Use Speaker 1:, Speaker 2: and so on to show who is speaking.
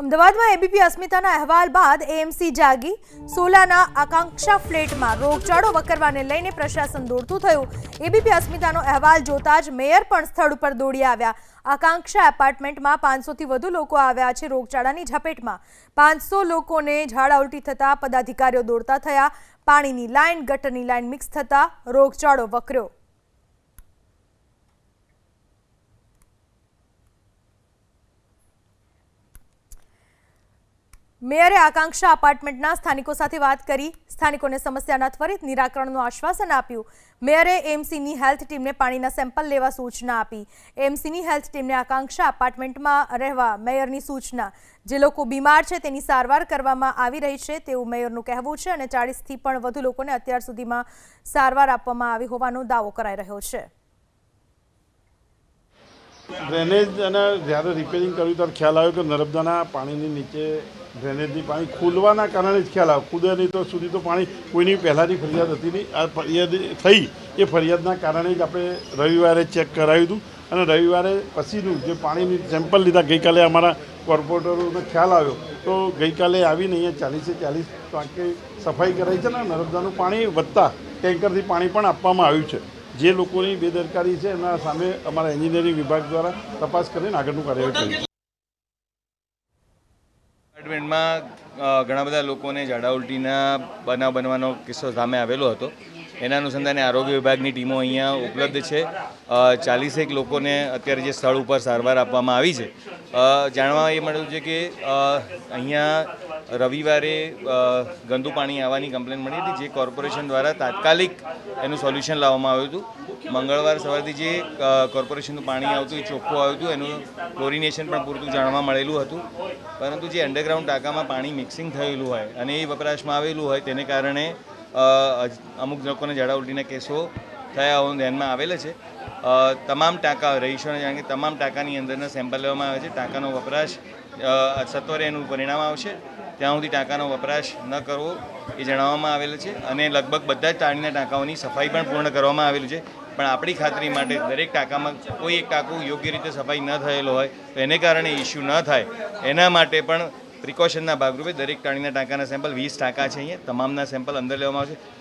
Speaker 1: અમદાવાદમાં એબીપી અસ્મિતાના અહેવાલ બાદ એએમસી જાગી સોલાના આકાંક્ષા ફ્લેટમાં રોગચાળો વકરવાને લઈને પ્રશાસન દોડતું થયું। એબીપી અસ્મિતાનો અહેવાલ જોતા જ મેયર પણ સ્થળ ઉપર દોડી આવ્યા। આકાંક્ષા એપાર્ટમેન્ટમાં 500થી વધુ લોકો આવ્યા છે। રોગચાળાની ઝપેટમાં 500 લોકોને ઝાડા ઉલટી થતા પદાધિકારીઓ દોડતા થયા। પાણીની લાઈન ગટરની લાઈન મિક્સ થતા રોગચાળો વકર્યો। મેયરે આકાંક્ષા અપાર્ટમેન્ટના સ્થાનિકો સાથે વાત કરી સ્થાનિકોને સમસ્યાના ત્વરિત નિરાકરણનું આશ્વાસન આપ્યું। મેયરે એએમસીની હેલ્થ ટીમને પાણીના સેમ્પલ લેવા સૂચના આપી। એએમસીની હેલ્થ ટીમને આકાંક્ષા અપાર્ટમેન્ટમાં રહેવા મેયરની સૂચના। જે લોકો બીમાર છે તેની સારવાર કરવામાં આવી રહી છે તેવું મેયરનું કહેવું છે અને 40થી પણ વધુ લોકોને અત્યાર સુધીમાં સારવાર આપવામાં આવી હોવાનો દાવો કરાઈ રહ્યો છે।
Speaker 2: ડ્રેનેજ અને જ્યારે રિપેરિંગ કર્યું ત્યારે ખ્યાલ આવ્યો કે નર્મદાના પાણીની નીચે ડ્રેનેજની પાણી ખુલવાના કારણે જ ખ્યાલ આવ્યો। ખુદે નહીં તો સુધી તો પાણી કોઈની પહેલાંની ફરિયાદ હતી નહીં। આ ફરિયાદ થઈ એ ફરિયાદના કારણે જ આપણે રવિવારે ચેક કરાવ્યું હતું અને રવિવારે પછીનું જે પાણીની સેમ્પલ લીધા ગઈકાલે અમારા કોર્પોરેટરોને ખ્યાલ આવ્યો તો ગઈકાલે આવીને અહીંયા 40 ટાંકી સફાઈ કરાઈ છે ને નર્મદાનું પાણી વધતા ટેન્કરથી પાણી પણ આપવામાં આવ્યું છે। જે લોકોની બેદરકારી છે એના સામે અમારા એન્જિનિયરિંગ વિભાગ દ્વારા તપાસ કરીને આગળનું કાર્યવાહી કરી।
Speaker 3: એપાર્ટમેન્ટમાં ઘણા બધા લોકોને ઝાડા ઉલટીના બનાવ બનવાનો કિસ્સો સામે આવેલો હતો। એના અનુસંધાને આરોગ્ય વિભાગની ટીમો અહીંયા ઉપલબ્ધ છે। 40 લોકોને અત્યારે જે સ્થળ ઉપર સારવાર આપવામાં આવી છે। જાણવા એ મળ્યું છે કે અહીંયા રવિવારે ગંદુ પાણી આવવાની કમ્પ્લેન મળી હતી જે કોર્પોરેશન દ્વારા તાત્કાલિક એનું સોલ્યુશન લાવવામાં આવ્યું હતું। મંગળવાર સવારથી જે કોર્પોરેશનનું પાણી આવતું એ ચોખ્ખું આવ્યું હતું, એનું ક્લોરિનેશન પણ પૂરતું જાણવા મળેલું હતું। પરંતુ જે અંડરગ્રાઉન્ડ ટાંકામાં પાણી મિક્સિંગ થયેલું હોય અને એ વપરાશમાં આવેલું હોય તેને કારણે અમુક લોકોને ઝાડા ઉલટીના કેસો થયા હોવાનું ધ્યાનમાં આવેલા છે। તમામ ટાંકા રહીશોને જાણે કે તમામ ટાંકાની અંદરના સેમ્પલ લેવામાં આવે છે। ટાંકાનો વપરાશ સત્વરે એનું પરિણામ આવશે ત્યાં સુધી ટાંકાનો વપરાશ ન કરવો એ જણાવવામાં આવેલું છે અને લગભગ બધા જ પાણીના ટાંકાઓની સફાઈ પણ પૂર્ણ કરવામાં આવેલું છે। પણ આપણી ખાતરી માટે દરેક ટાંકામાં કોઈ એક ટાંકું યોગ્ય રીતે સફાઈ ન થયેલો હોય તો એને કારણે ઇસ્યુ ન થાય એના માટે પણ પ્રિકોશનના ભાગરૂપે દરેક પાણીના ટાંકાના સેમ્પલ 20 ટાંકા છે અહીંયા તમામના સેમ્પલ અંદર લેવામાં આવશે।